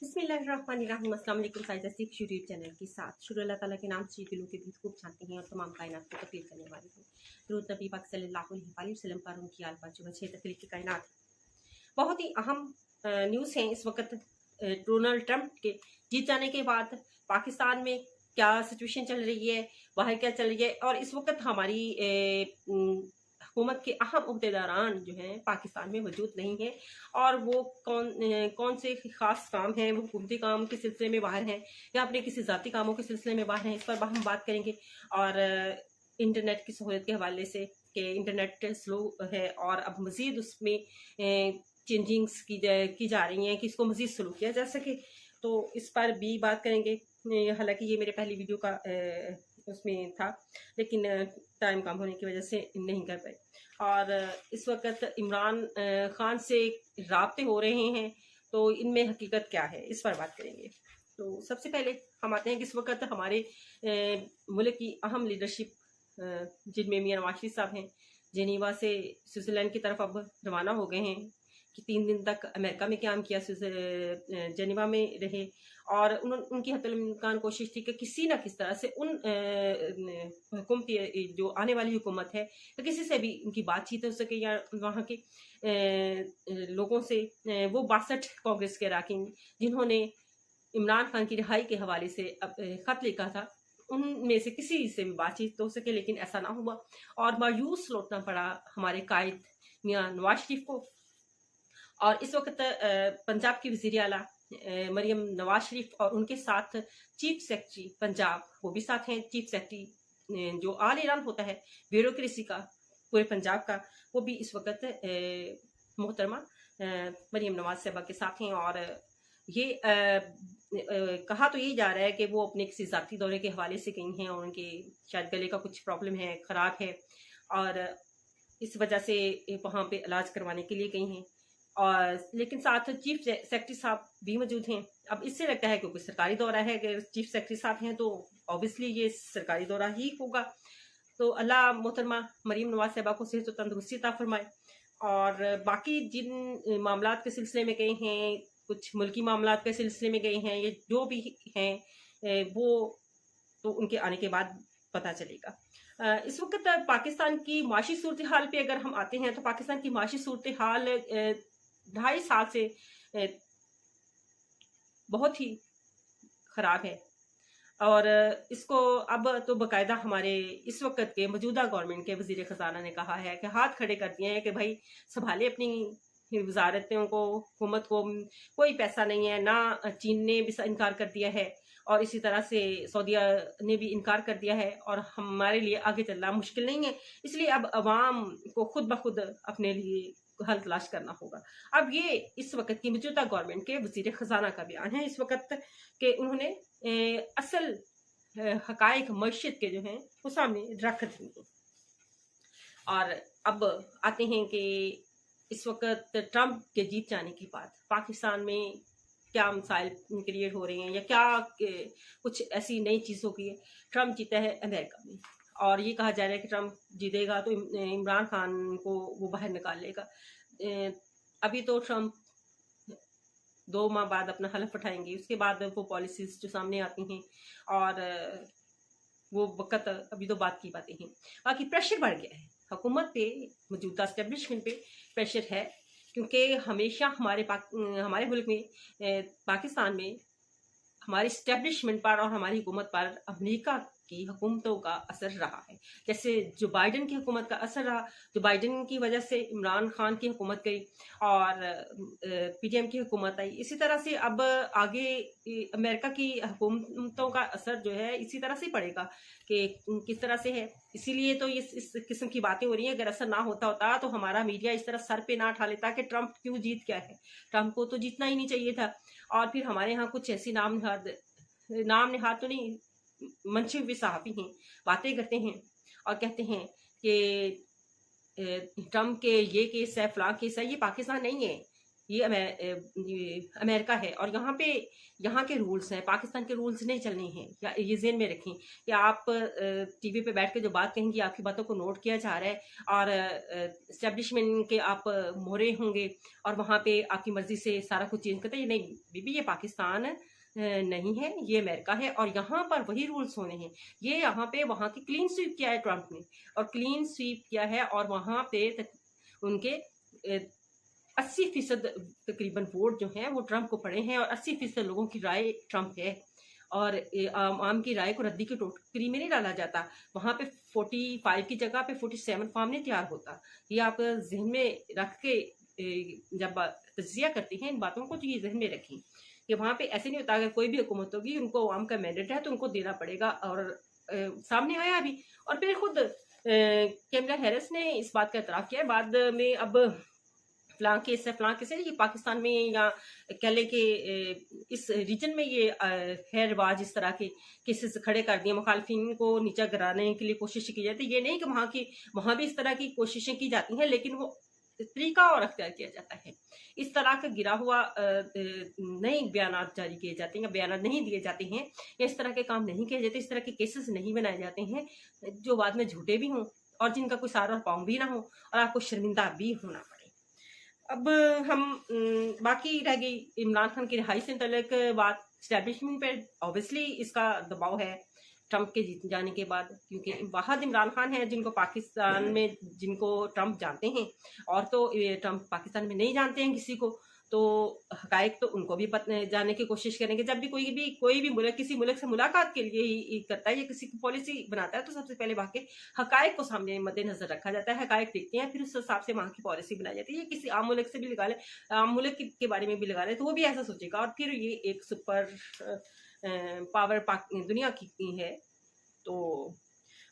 बिस्मिल्लाहिर्रहमानिर्रहीम। अस्सलाम वालेकुम। साइदा सिक्स यूट्यूब चैनल के साथ शुरू अल्लाह ताला के नाम से दिलों के बीच खूब जानते हैं और तमाम कायनात को तकलीफ करने वाले हैं। दुरूद नबी पाक सल्लल्लाहु अलैहि वसल्लम पर, उनकी आल पाक जो अच्छे तकलीफ की कायनात। बहुत ही अहम न्यूज़ हैं इस वक्त। डोनाल्ड ट्रंप के जीत जाने के बाद पाकिस्तान में क्या सिचुएशन चल रही है, बाहर क्या चल रही है, और इस वक्त हमारी हुकूमत के अहम अहदेदारान जो हैं पाकिस्तान में मौजूद नहीं है, और वो कौन से ख़ास काम हैं, वो हुकूमती काम के सिलसिले में बाहर हैं या अपने किसी ज़ाती कामों के सिलसिले में बाहर हैं, इस पर हम बात करेंगे। और इंटरनेट की सहूलियत के हवाले से कि इंटरनेट स्लो है और अब मज़ीद उसमें चेंजिंग्स की जा रही हैं कि इसको मज़ीद स्लो किया जा सके, तो इस पर भी बात करेंगे। हालांकि ये मेरे पहली वीडियो का उसमें था, लेकिन टाइम कम होने की वजह से नहीं कर पाए। और इस वक्त इमरान खान से राब्ते हो रहे हैं, तो इनमें हकीकत क्या है, इस पर बात करेंगे। तो सबसे पहले हम आते हैं कि इस वक्त हमारे मुल्क की अहम लीडरशिप, जिनमें मियां नवाज शरीफ साहब हैं, जेनीवा से स्विट्ज़रलैंड की तरफ अब रवाना हो गए हैं कि 3 दिन तक अमेरिका में क़याम किया, जेनीवा में रहे, और उनकी हत्तुल-इम्कान कोशिश थी कि किसी न किसी तरह से उन हुकूमती जो आने वाली हुकूमत है, तो किसी से भी उनकी बातचीत हो सके या वहाँ के लोगों से। वो 62 कांग्रेस के अरकान जिन्होंने इमरान खान की रिहाई के हवाले से ख़त लिखा था, उनमें से किसी से भी बातचीत हो सके, लेकिन ऐसा ना हुआ और मायूस लौटना पड़ा हमारे कायद मियां नवाज शरीफ को। और इस वक्त पंजाब की वज़ीर आला मरियम नवाज शरीफ और उनके साथ चीफ सेक्रेटरी पंजाब, वो भी साथ हैं। चीफ सेक्रेटरी जो आल ऐलान होता है ब्यूरोक्रेसी का पूरे पंजाब का, वो भी इस वक्त मोहतरमा मरियम नवाज साहबा के साथ हैं। और ये कहा तो यही जा रहा है कि वो अपने किसी ज़ाती दौरे के हवाले से गई हैं और उनके शायद गले का कुछ प्रॉब्लम है, ख़राब है, और इस वजह से वहाँ पे इलाज करवाने के लिए गई हैं। और लेकिन साथ चीफ सेक्रेटरी साहब भी मौजूद हैं। अब इससे लगता है क्योंकि सरकारी दौरा है, अगर चीफ सेक्रेटरी साहब हैं तो ऑब्वियसली ये सरकारी दौरा ही होगा। तो अल्लाह मोहतरमा मरीम नवाज साहबा को सेहत और तंदुरुस्ती अता फरमाए। और बाकी जिन मामलात के सिलसिले में गए हैं, कुछ मुल्की मामलात के सिलसिले में गए हैं, ये जो भी हैं वो तो उनके आने के बाद पता चलेगा। इस वक्त पाकिस्तान की माशी सूरत हाल पे अगर हम आते हैं, तो पाकिस्तान की माशी सूरत हाल 2.5 साल से बहुत ही ख़राब है। और इसको अब तो बाकायदा हमारे इस वक्त के मौजूदा गवर्नमेंट के वज़ीर ख़जाना ने कहा है कि हाथ खड़े कर दिए हैं कि भाई संभाले अपनी वजारतों को, हुकूमत को। कोई पैसा नहीं है, ना चीन ने भी इनकार कर दिया है और इसी तरह से सऊदीया ने भी इनकार कर दिया है, और हमारे लिए आगे चलना मुश्किल नहीं है। इसलिए अब अवाम को खुद ब खुद अपने लिए हल तलाश करना होगा। अब ये इस वक्त की मौजूदा गवर्नमेंट के वज़ीर ख़जाना का बयान है इस वक्त के उन्होंने असल हकायक मईशत के जो हैं वो सामने रख दिए हैं। और अब आते हैं कि इस वक्त ट्रंप के जीत जाने के बाद पाकिस्तान में क्या मसाइल क्रिएट हो रहे हैं या क्या कुछ ऐसी नई चीज़ हो गई है। ट्रंप जीता है अमेरिका में, और ये कहा जा रहा है कि ट्रंप जीतेगा तो इमरान खान को वो बाहर निकाल लेगा। अभी तो ट्रंप 2 माह बाद अपना हलफ उठाएंगे, उसके बाद वो पॉलिसीज जो सामने आती हैं, और वो वक्त अभी तो बात की बातें हैं। बाकी प्रेशर बढ़ गया है हुकूमत पे, मौजूदा एस्टेब्लिशमेंट पे प्रेशर है, क्योंकि हमेशा हमारे मुल्क में पाकिस्तान में हमारी इस्टेब्लिशमेंट पर और हमारी हुकूमत पर अमेरिका की हुकूमतों का असर रहा है। जैसे जो बाइडन की हुकूमत का असर रहा, जो बाइडन की वजह से इमरान खान की हुकूमत गई और पीडीएम की हुकूमत आई, इसी तरह से अब आगे अमेरिका की हुकूमतों का असर जो है इसी तरह से पड़ेगा कि किस तरह से है। इसीलिए तो इस किस्म की बातें हो रही हैं। अगर असर ना होता तो हमारा मीडिया इस तरह सर पे ना उठा लेता कि ट्रंप क्यों जीत गया है, ट्रंप को तो जीतना ही नहीं चाहिए था। और फिर हमारे यहाँ कुछ ऐसी नाम निहाद तो नहीं, मंशे हुए सहाफ़ी हैं, बातें करते हैं और कहते हैं कि ट्रंप के ये केस है, फलां केस है। ये पाकिस्तान नहीं है, ये अमेरिका है, और यहाँ के रूल्स हैं, पाकिस्तान के रूल्स नहीं चलने हैं। या ये ज़हन में रखें कि आप टीवी पे बैठ के जो बात कहेंगी, आपकी बातों को नोट किया जा रहा है, और एस्टेब्लिशमेंट के आप मोहरे होंगे, और वहाँ पे आपकी मर्जी से सारा कुछ चेंज करते हैं। नहीं बीबी, ये पाकिस्तान नहीं है, ये अमेरिका है, और यहाँ पर वही रूल्स होने हैं। ये यहाँ पे वहाँ की क्लीन स्वीप किया है ट्रंप ने, और क्लीन स्वीप किया है, और वहाँ पे उनके 80% तकरीबन वोट जो हैं वो ट्रंप को पड़े हैं, और 80% लोगों की राय ट्रंप है, और आम की राय को रद्दी की टोकरी में नहीं डाला जाता। वहाँ पे 45 की जगह पे 47 फॉर्म नहीं तैयार होता। ये आप जहन में रख के जब तजिया करती हैं इन बातों को, तो ये जहन में रखें कि वहाँ पे ऐसे नहीं होता। अगर कोई भी हुकूमत होगी, उनको आवाम का मैंडेट है तो उनको देना पड़ेगा, और सामने आया भी। और फिर खुद कैमला हैरिस ने इस बात का एतराफ़ किया है बाद में। अब फलां केस है, ये पाकिस्तान में या कह लें कि इस रीजन में ये है रिवाज, इस तरह के केसेस खड़े कर दिए, मुखालफिन को नीचा गिराने के लिए कोशिश की जाती है। ये नहीं कि वहाँ भी इस तरह की कोशिशें की जाती हैं, लेकिन वो तरीका और अख्तियार किया जाता है। इस तरह का गिरा हुआ नए बयानात जारी किए जाते हैं, या बयानात नहीं दिए जाते हैं, या इस तरह के काम नहीं किए जाते, इस तरह के केसेस नहीं बनाए जाते हैं जो बाद में झूठे भी हों, और जिनका कोई सार और पाँव भी ना हो, और आपको शर्मिंदा भी होना पड़े। अब हम बाकी रह गई इमरान खान की रिहाई से मुतल्लिक बात। स्टैब्लिशमेंट पे ऑब्वियसली इसका दबाव है ट्रंप के जीत जाने के बाद, क्योंकि वाहद इमरान खान है जिनको पाकिस्तान में जिनको ट्रंप जानते हैं, और तो ट्रंप पाकिस्तान में नहीं जानते हैं किसी को। तो हकायक तो उनको भी जानने की कोशिश करेंगे। जब भी कोई भी मुल्क किसी मुल्क से मुलाकात के लिए ही करता है या किसी की पॉलिसी बनाता है, तो सबसे पहले वहाँ के हकायक को सामने मद्देनजर रखा जाता है। हकायक देखते हैं, फिर उस हिसाब से वहाँ की पॉलिसी बनाई जाती है। किसी आम मुल्क से भी लगा ले, आम मुल्क के बारे में भी लगा ले, तो वो भी ऐसा सोचेगा, और फिर ये एक सुपर पावर दुनिया की है, तो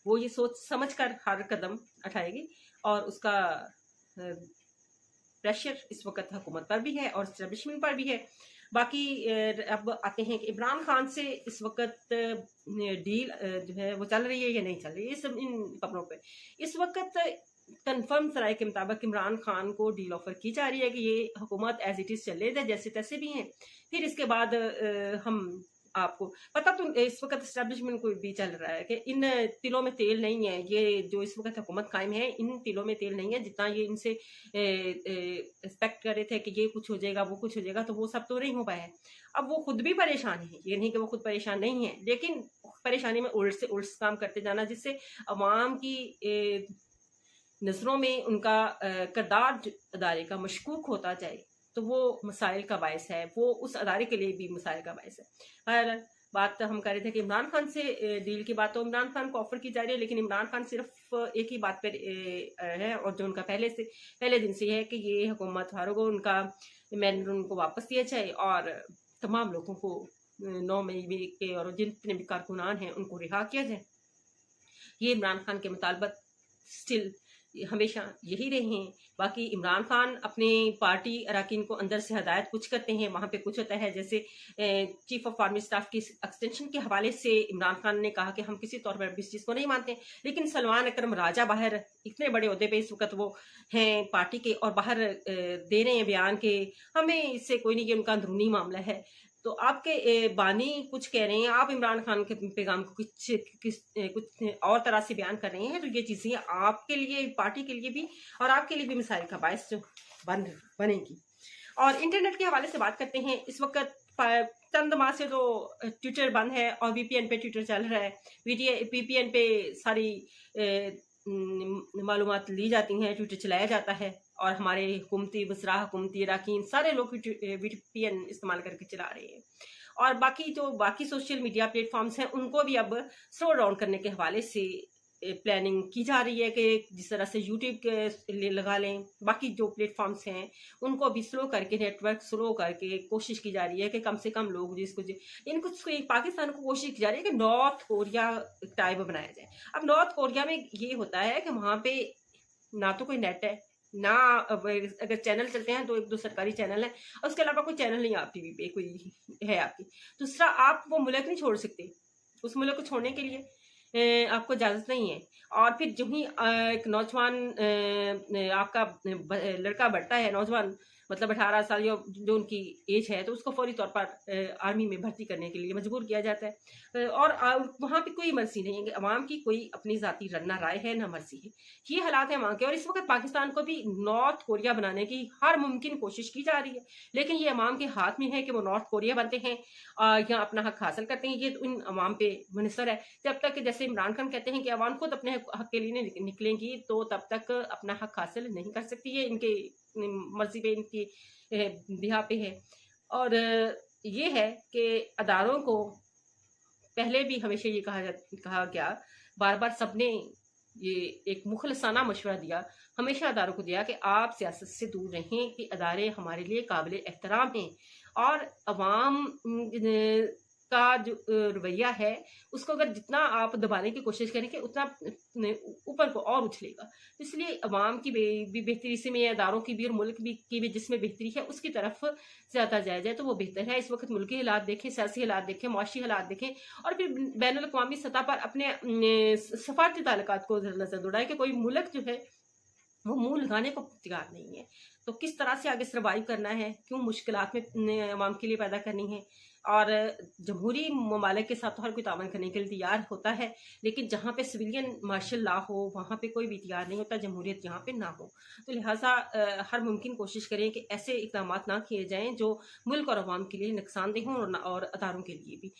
वो ये सोच समझ कर हर कदम उठाएगी, और उसका प्रेशर इस वक्त हुकूमत पर भी है और एस्टेब्लिशमेंट पर भी है। बाकी अब आते हैं कि इमरान खान से इस वक्त डील जो है वो चल रही है या नहीं चल रही है। इन खबरों पे इस वक्त कंफर्म सराय के मुताबिक इमरान खान को डील ऑफर की जा रही है कि ये हुकूमत एज इट इज़ चले जाए, जैसे तैसे भी हैं। फिर इसके बाद हम आपको पता, तो इस वक्त एस्टेब्लिशमेंट को भी चल रहा है कि इन तिलों में तेल नहीं है। ये जो इस वक्त हुकूमत कायम है, इन तिलों में तेल नहीं है। जितना ये इनसे एक्सपेक्ट कर रहे थे कि ये कुछ हो जाएगा, वो कुछ हो जाएगा, तो वो सब तो नहीं हो पाया है। अब वो खुद भी परेशान है, ये नहीं कि वो खुद परेशान नहीं है, लेकिन परेशानी में उल्ट से उल्ट काम करते जाना, जिससे अवाम की नज़रों में उनका किरदार अदारे का मशकूक होता जाए, तो वो मसाइल का बायस है, वो उस अदारे के लिए भी मसाइल का बायस है। और बात हम कर रहे थे कि इमरान खान से डील की बात, तो इमरान खान को ऑफर की जा रही है, लेकिन इमरान खान सिर्फ एक ही बात पर है, और जो उनका पहले दिन से है कि ये हुकूमत फारूक हो, उनका मैंडेट उनको वापस दिया जाए, और तमाम लोगों को 9 मई के और जितने भी कारकुनान हैं उनको रिहा किया जाए। ये इमरान खान के मुतालबत स्टिल हमेशा यही रहे हैं। बाकी इमरान खान अपने पार्टी अरकान को अंदर से हदायत कुछ करते हैं, वहाँ पे कुछ होता है। जैसे चीफ ऑफ आर्मी स्टाफ की एक्सटेंशन के हवाले से इमरान खान ने कहा कि हम किसी तौर पर इस चीज़ को नहीं मानते, लेकिन सलमान अकरम राजा बाहर इतने बड़े ओहदे पे इस वक्त वो हैं पार्टी के, और बाहर दे रहे हैं बयान के हमें इससे कोई नहीं, ये उनका अंदरूनी मामला है। तो आपके बानी कुछ कह रहे हैं, आप इमरान खान के पैगाम को कुछ और तरह से बयान कर रहे हैं, तो ये चीज़ें आपके लिए, पार्टी के लिए भी और आपके लिए भी मिसाइल का बायस बनेगी। और इंटरनेट के हवाले से बात करते हैं। इस वक्त चंद माह से तो ट्विटर बंद है और वीपीएन पे ट्विटर चल रहा है। वीपीएन पे सारी मालूमात ली जाती हैं, ट्विटर चलाया जाता है, और हमारे हुकूमती वज़रा, हुकूमती अरकान सारे लोग वीपीएन इस्तेमाल करके चला रहे हैं। और बाकी सोशल मीडिया प्लेटफॉर्म्स हैं, उनको भी अब स्लो डाउन करने के हवाले से प्लानिंग की जा रही है कि जिस तरह से यूट्यूब के लिए लगा लें, बाकी जो प्लेटफॉर्म्स हैं उनको भी स्लो करके, नेटवर्क स्लो करके कोशिश की जा रही है कि कम से कम लोग इनको पाकिस्तान को कोशिश की जा रही है कि नॉर्थ कोरिया टाइप बनाया जाए। अब नॉर्थ कोरिया में ये होता है कि वहाँ पे ना तो कोई नेट है, ना अगर चैनल चलते हैं तो 1-2 सरकारी चैनल है, और उसके अलावा कोई चैनल नहीं आप टीवी पे कोई है आपकी। दूसरा, आप वो मुल्क नहीं छोड़ सकते, उस मुल्क को छोड़ने के लिए आपको इजाज़त नहीं है। और फिर जो ही एक नौजवान आपका लड़का बढ़ता है, नौजवान मतलब 18 साल या जो उनकी एज है, तो उसको फौरी तौर पर आर्मी में भर्ती करने के लिए मजबूर किया जाता है। और वहाँ पे कोई मर्जी नहीं है कि अवाम की कोई अपनी ज़ाती ना राय है ना मर्जी है। ये हालात है वहाँ के, और इस वक्त पाकिस्तान को भी नॉर्थ कोरिया बनाने की हर मुमकिन कोशिश की जा रही है, लेकिन ये अवाम के हाथ में है कि वो नॉर्थ कोरिया बनते हैं या अपना हक हासिल करते हैं। ये उन अवाम पे मुनहसर है। जब तक जैसे इमरान खान कहते हैं कि अवाम खुद अपने हक के लिए निकलेंगी, तो तब तक अपना हक हासिल नहीं कर सकती है, इनके मर्जी पे, इनकी बिहा पे है। और ये है कि अदारों को पहले भी हमेशा ये कहा गया, बार बार सबने ये एक मुखलसाना मशवरा दिया, हमेशा अदारों को दिया कि आप सियासत से दूर रहें, कि अदारे हमारे लिए काबिल एहतराम हैं, और अवाम का जो रवैया है उसको अगर जितना आप दबाने की कोशिश करेंगे उतना ऊपर को और उछलेगा। इसलिए अवाम की भी बेहतरी से में, अदारों की भी और मुल्क भी की भी जिसमें बेहतरी है उसकी तरफ ज़्यादा जाया जाए तो वो बेहतर है। इस वक्त मुल्की हालात देखें, सियासी हालात देखें, मुआशी हालात देखें, और फिर बैनुल अक़वामी सतह पर अपने सफारती ताल्लुकात को नजर दौड़ाएं कि कोई मुल्क जो है वो मुंह लगाने को तैयार नहीं है, तो किस तरह से आगे सर्वाइव करना है, क्यों मुश्किलात में अवाम के लिए पैदा करनी है। और जमहूरी ममालिक के साथ तो हर कोई तावन करने के लिए तैयार होता है, लेकिन जहाँ पे सिविलियन मार्शल लॉ हो वहाँ पे कोई भी तैयार नहीं होता, जमहूरियत यहाँ पे ना हो। तो लिहाजा हर मुमकिन कोशिश करें कि ऐसे इक़दाम ना किए जाएं जो मुल्क और अवाम के लिए नुकसानदेह हों, और अदारों के लिए भी।